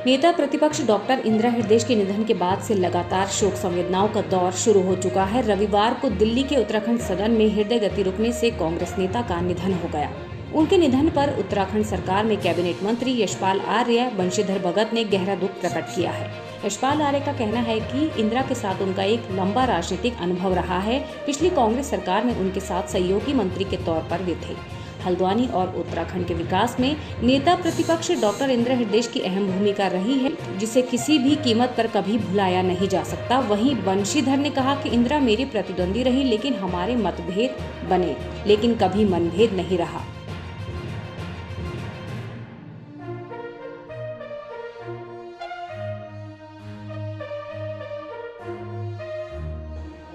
नेता प्रतिपक्ष डॉक्टर इंदिरा हृदयेश के निधन के बाद से लगातार शोक संवेदनाओं का दौर शुरू हो चुका है। रविवार को दिल्ली के उत्तराखंड सदन में हृदय गति रुकने से कांग्रेस नेता का निधन हो गया। उनके निधन पर उत्तराखंड सरकार में कैबिनेट मंत्री यशपाल आर्य, बंशीधर भगत ने गहरा दुख प्रकट किया है। यशपाल आर्य का कहना है कि इंदिरा के साथ उनका एक लंबा राजनीतिक अनुभव रहा है। पिछली कांग्रेस सरकार में उनके साथ सहयोगी मंत्री के तौर पर वे थे। हल्द्वानी और उत्तराखंड के विकास में नेता प्रतिपक्ष डॉक्टर इंदिरा हृदयेश की अहम भूमिका रही है, जिसे किसी भी कीमत पर कभी भुलाया नहीं जा सकता। वहीं बंशीधर ने कहा कि इंदिरा मेरी प्रतिद्वंदी रही, लेकिन हमारे मतभेद बने, लेकिन कभी मनभेद नहीं रहा।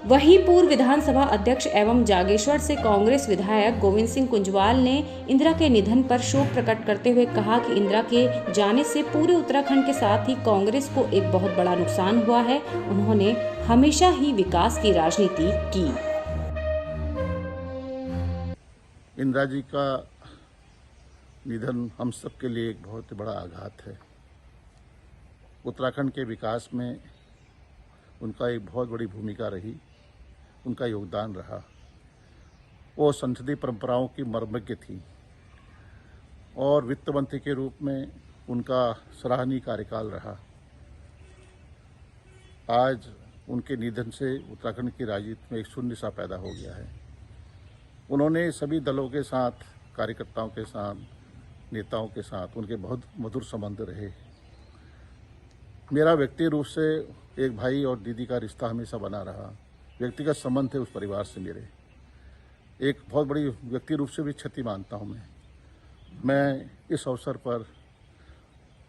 वहीं पूर्व विधानसभा अध्यक्ष एवं जागेश्वर से कांग्रेस विधायक गोविंद सिंह कुंजवाल ने इंदिरा के निधन पर शोक प्रकट करते हुए कहा कि इंदिरा के जाने से पूरे उत्तराखंड के साथ ही कांग्रेस को एक बहुत बड़ा नुकसान हुआ है। उन्होंने हमेशा ही विकास की राजनीति की। इंदिरा जी का निधन हम सब के लिए एक बहुत बड़ा आघात है। उत्तराखंड के विकास में उनका एक बहुत बड़ी भूमिका रही, उनका योगदान रहा। वो संसदीय परंपराओं की मर्मज्ञ थी और वित्त मंत्री के रूप में उनका सराहनीय कार्यकाल रहा। आज उनके निधन से उत्तराखंड की राजनीति में एक शून्य सा पैदा हो गया है। उन्होंने सभी दलों के साथ, कार्यकर्ताओं के साथ, नेताओं के साथ उनके बहुत मधुर संबंध रहे। मेरा व्यक्तिगत रूप से एक भाई और दीदी का रिश्ता हमेशा बना रहा। व्यक्तिगत संबंध थे उस परिवार से मेरे। एक बहुत बड़ी व्यक्तिगत रूप से भी क्षति मानता हूँ मैं इस अवसर पर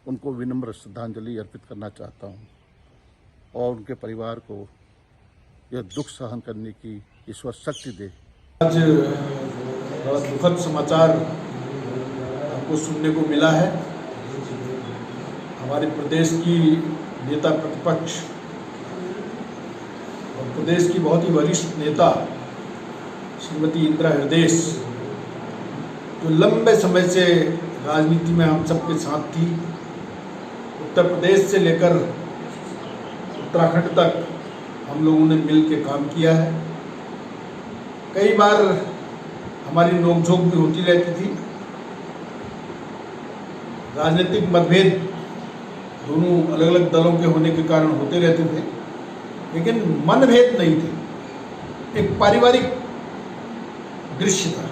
उनको विनम्र श्रद्धांजलि अर्पित करना चाहता हूँ और उनके परिवार को यह दुख सहन करने की ईश्वर शक्ति दे। आज बड़ा दुखद समाचार हमको सुनने को मिला है। हमारे प्रदेश की नेता प्रतिपक्ष और प्रदेश की बहुत ही वरिष्ठ नेता श्रीमती इंदिरा हृदयेश, जो लंबे समय से राजनीति में हम सबके साथ थी, उत्तर प्रदेश से लेकर उत्तराखंड तक हम लोगों ने मिल के काम किया है। कई बार हमारी नोकझोंक भी होती रहती थी। राजनीतिक मतभेद दोनों अलग अलग दलों के होने के कारण होते रहते थे, लेकिन मनभेद नहीं थे। एक पारिवारिक दृश्य था।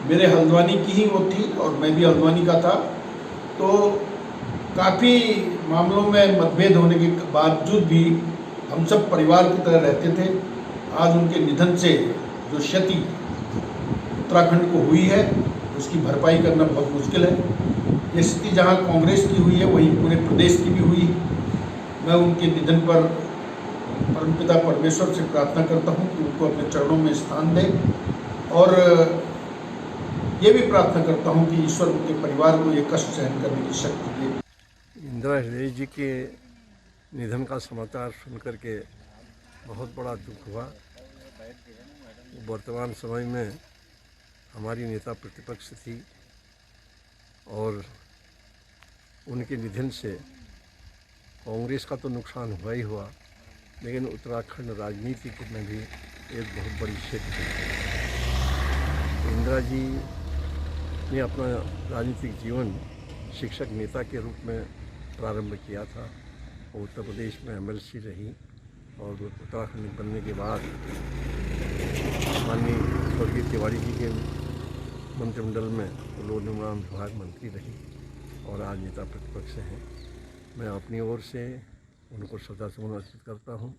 मेरे हल्द्वानी की ही वो थी और मैं भी हल्द्वानी का था, तो काफ़ी मामलों में मतभेद होने के बावजूद भी हम सब परिवार की तरह रहते थे। आज उनके निधन से जो क्षति उत्तराखंड को हुई है, उसकी भरपाई करना बहुत मुश्किल है। ये स्थिति जहाँ कांग्रेस की हुई है, वहीं पूरे प्रदेश की भी हुई। मैं उनके निधन पर परमपिता परमेश्वर से प्रार्थना करता हूँ कि उनको अपने चरणों में स्थान दे, और ये भी प्रार्थना करता हूँ कि ईश्वर उनके परिवार को ये कष्ट सहन करने की शक्ति दे। इंदिरा हृदयेश जी के निधन का समाचार सुनकर के बहुत बड़ा दुख हुआ। वर्तमान समय में हमारी नेता प्रतिपक्ष थी और उनके निधन से कांग्रेस का तो नुकसान हुआ ही हुआ, लेकिन उत्तराखंड राजनीति में भी एक बहुत बड़ी क्षति हुई। इंदिरा जी ने अपना राजनीतिक जीवन शिक्षक नेता के रूप में प्रारंभ किया था। वो उत्तर प्रदेश में एमएलसी रही और उत्तराखंड बनने के बाद माननीय स्वर्गीय तिवारी जी के मंत्रिमंडल में लोक निर्माण विभाग मंत्री रही और आज नेता प्रतिपक्ष हैं। मैं अपनी ओर से उनको श्रद्धासुमन अर्पित करता हूँ।